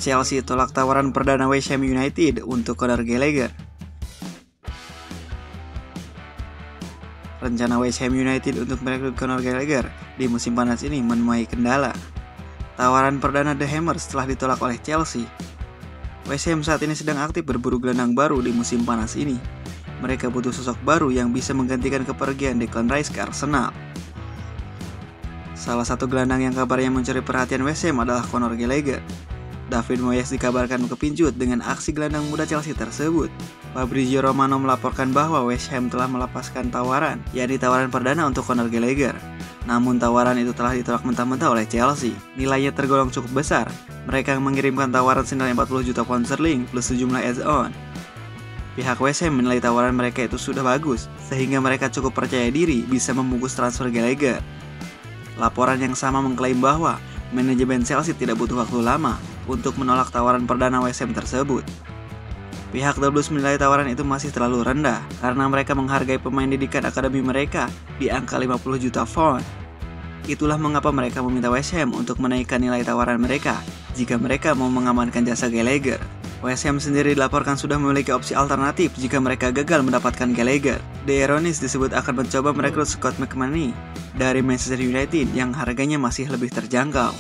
Chelsea tolak tawaran perdana West Ham United untuk Conor Gallagher. Rencana West Ham United untuk merekrut Conor Gallagher di musim panas ini menuai kendala. Tawaran perdana The Hammers telah ditolak oleh Chelsea. West Ham saat ini sedang aktif berburu gelandang baru di musim panas ini. Mereka butuh sosok baru yang bisa menggantikan kepergian Declan Rice ke Arsenal. Salah satu gelandang yang kabarnya mencuri perhatian West Ham adalah Conor Gallagher. David Moyes dikabarkan kepincut dengan aksi gelandang muda Chelsea tersebut. Fabrizio Romano melaporkan bahwa West Ham telah melepaskan tawaran, yakni tawaran perdana untuk Conor Gallagher. Namun tawaran itu telah ditolak mentah-mentah oleh Chelsea. Nilainya tergolong cukup besar. Mereka mengirimkan tawaran senilai 40 juta pound sterling plus sejumlah add-on. Pihak West Ham menilai tawaran mereka itu sudah bagus, sehingga mereka cukup percaya diri bisa membungkus transfer Gallagher. Laporan yang sama mengklaim bahwa manajemen Chelsea tidak butuh waktu lama untuk menolak tawaran perdana West Ham tersebut. Pihak The Blues menilai tawaran itu masih terlalu rendah karena mereka menghargai pemain didikan akademi mereka di angka 50 juta pound. Itulah mengapa mereka meminta West Ham untuk menaikkan nilai tawaran mereka jika mereka mau mengamankan jasa Gallagher. West Ham sendiri dilaporkan sudah memiliki opsi alternatif jika mereka gagal mendapatkan Gallagher. The Aronis disebut akan mencoba merekrut Scott McManamy dari Manchester United yang harganya masih lebih terjangkau.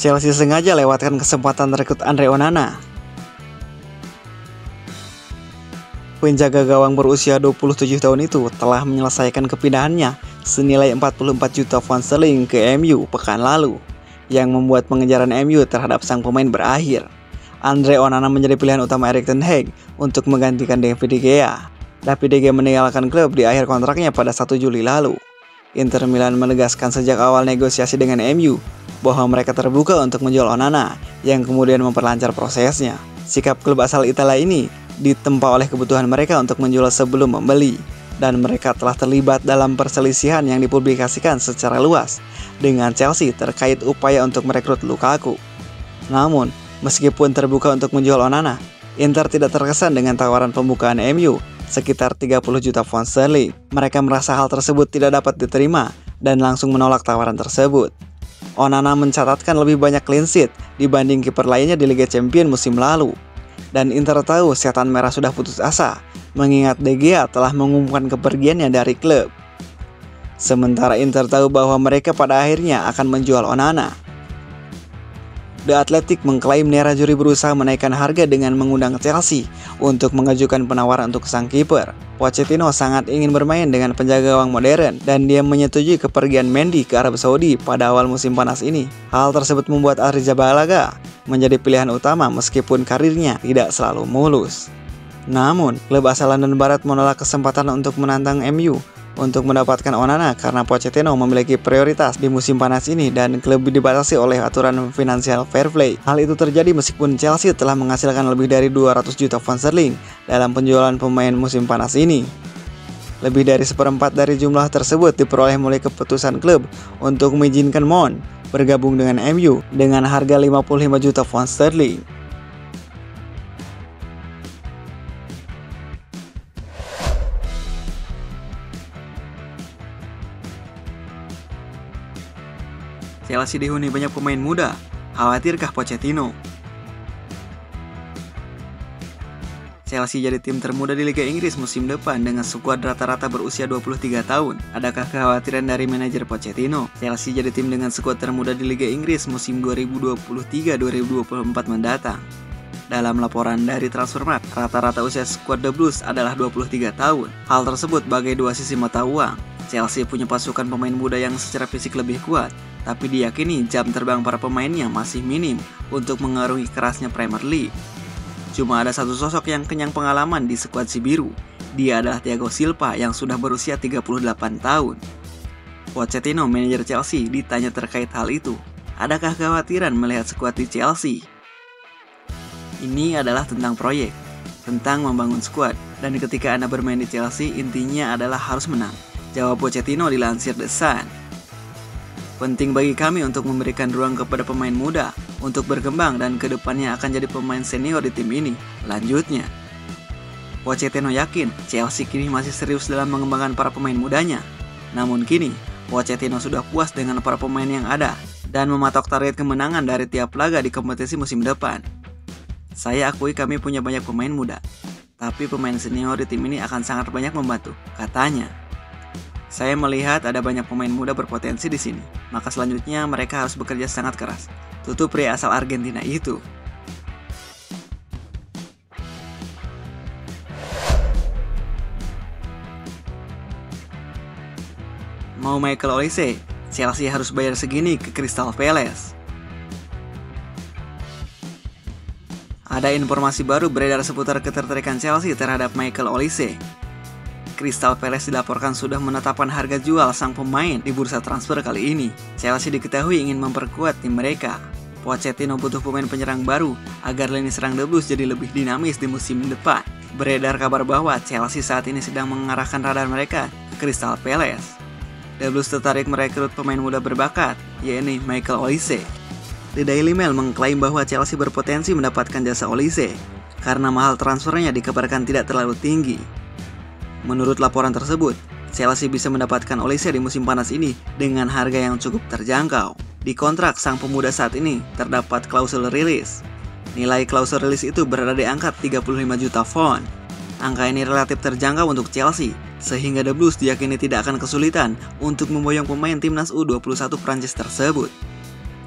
Chelsea sengaja lewatkan kesempatan rekrut Andre Onana. Penjaga gawang berusia 27 tahun itu telah menyelesaikan kepindahannya senilai 44 juta pound sterling ke MU pekan lalu, yang membuat pengejaran MU terhadap sang pemain berakhir. Andre Onana menjadi pilihan utama Erik ten Hag untuk menggantikan David De Gea. David De Gea meninggalkan klub di akhir kontraknya pada 1 Juli lalu. Inter Milan menegaskan sejak awal negosiasi dengan MU bahwa mereka terbuka untuk menjual Onana, yang kemudian memperlancar prosesnya. Sikap klub asal Italia ini ditempa oleh kebutuhan mereka untuk menjual sebelum membeli, dan mereka telah terlibat dalam perselisihan yang dipublikasikan secara luas dengan Chelsea terkait upaya untuk merekrut Lukaku. Namun, meskipun terbuka untuk menjual Onana, Inter tidak terkesan dengan tawaran pembukaan MU sekitar 30 juta pound sterling. Mereka merasa hal tersebut tidak dapat diterima dan langsung menolak tawaran tersebut. Onana mencatatkan lebih banyak clean sheet dibanding kiper lainnya di Liga Champions musim lalu. Dan Inter tahu setan merah sudah putus asa, mengingat De Gea telah mengumumkan kepergiannya dari klub. Sementara Inter tahu bahwa mereka pada akhirnya akan menjual Onana. The Athletic mengklaim Nera Juri berusaha menaikkan harga dengan mengundang Chelsea untuk mengajukan penawaran untuk sang kiper. Pochettino sangat ingin bermain dengan penjaga gawang modern dan dia menyetujui kepergian Mendy ke Arab Saudi pada awal musim panas ini. Hal tersebut membuat Arrizabalaga menjadi pilihan utama meskipun karirnya tidak selalu mulus. Namun, klub asal London Barat menolak kesempatan untuk menantang MU untuk mendapatkan Onana karena Pochettino memiliki prioritas di musim panas ini dan klub dibatasi oleh aturan financial fair play. Hal itu terjadi meskipun Chelsea telah menghasilkan lebih dari 200 juta pound sterling dalam penjualan pemain musim panas ini. Lebih dari seperempat dari jumlah tersebut diperoleh melalui keputusan klub untuk mengizinkan Mount bergabung dengan MU dengan harga 55 juta pound sterling. Chelsea dihuni banyak pemain muda, khawatirkah Pochettino? Chelsea jadi tim termuda di Liga Inggris musim depan dengan skuad rata-rata berusia 23 tahun. Adakah kekhawatiran dari manajer Pochettino? Chelsea jadi tim dengan skuad termuda di Liga Inggris musim 2023-2024 mendatang. Dalam laporan dari Transfermarkt, rata-rata usia skuad The Blues adalah 23 tahun. Hal tersebut bagai dua sisi mata uang. Chelsea punya pasukan pemain muda yang secara fisik lebih kuat, tapi diyakini jam terbang para pemainnya masih minim untuk mengarungi kerasnya Premier League. Cuma ada satu sosok yang kenyang pengalaman di skuad si biru. Dia adalah Thiago Silva yang sudah berusia 38 tahun. Pochettino, manajer Chelsea, ditanya terkait hal itu. Adakah kekhawatiran melihat skuad di Chelsea? Ini adalah tentang proyek, tentang membangun skuad, dan ketika Anda bermain di Chelsea, intinya adalah harus menang, jawab Pochettino dilansir The Sun. Penting bagi kami untuk memberikan ruang kepada pemain muda untuk berkembang dan kedepannya akan jadi pemain senior di tim ini. Lanjutnya, Pochettino yakin Chelsea kini masih serius dalam mengembangkan para pemain mudanya. Namun kini, Pochettino sudah puas dengan para pemain yang ada dan mematok target kemenangan dari tiap laga di kompetisi musim depan. Saya akui kami punya banyak pemain muda, tapi pemain senior di tim ini akan sangat banyak membantu, katanya. Saya melihat ada banyak pemain muda berpotensi di sini, maka selanjutnya mereka harus bekerja sangat keras. Tutup pria asal Argentina itu. Mau Michael Olise, Chelsea harus bayar segini ke Crystal Palace. Ada informasi baru beredar seputar ketertarikan Chelsea terhadap Michael Olise. Crystal Palace dilaporkan sudah menetapkan harga jual sang pemain di bursa transfer kali ini. Chelsea diketahui ingin memperkuat tim mereka. Pochettino butuh pemain penyerang baru agar lini serang The Blues jadi lebih dinamis di musim depan. Beredar kabar bahwa Chelsea saat ini sedang mengarahkan radar mereka ke Crystal Palace. The Blues tertarik merekrut pemain muda berbakat, yaitu Michael Olise. The Daily Mail mengklaim bahwa Chelsea berpotensi mendapatkan jasa Olise karena mahal transfernya dikabarkan tidak terlalu tinggi. Menurut laporan tersebut, Chelsea bisa mendapatkan Olise di musim panas ini dengan harga yang cukup terjangkau. Di kontrak sang pemuda saat ini terdapat klausul rilis. Nilai klausul rilis itu berada di angka 35 juta pound. Angka ini relatif terjangkau untuk Chelsea, sehingga The Blues diyakini tidak akan kesulitan untuk memboyong pemain timnas U21 Prancis tersebut.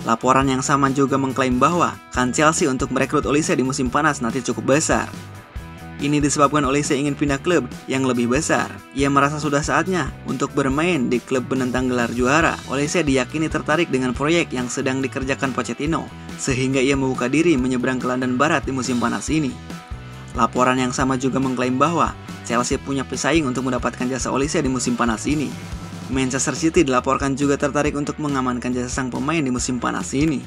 Laporan yang sama juga mengklaim bahwa kan Chelsea untuk merekrut Olise di musim panas nanti cukup besar. Ini disebabkan Olise ingin pindah klub yang lebih besar. Ia merasa sudah saatnya untuk bermain di klub penentang gelar juara. Olise diyakini tertarik dengan proyek yang sedang dikerjakan Pochettino, sehingga ia membuka diri menyeberang ke London Barat di musim panas ini. Laporan yang sama juga mengklaim bahwa Chelsea punya pesaing untuk mendapatkan jasa Olise di musim panas ini. Manchester City dilaporkan juga tertarik untuk mengamankan jasa sang pemain di musim panas ini.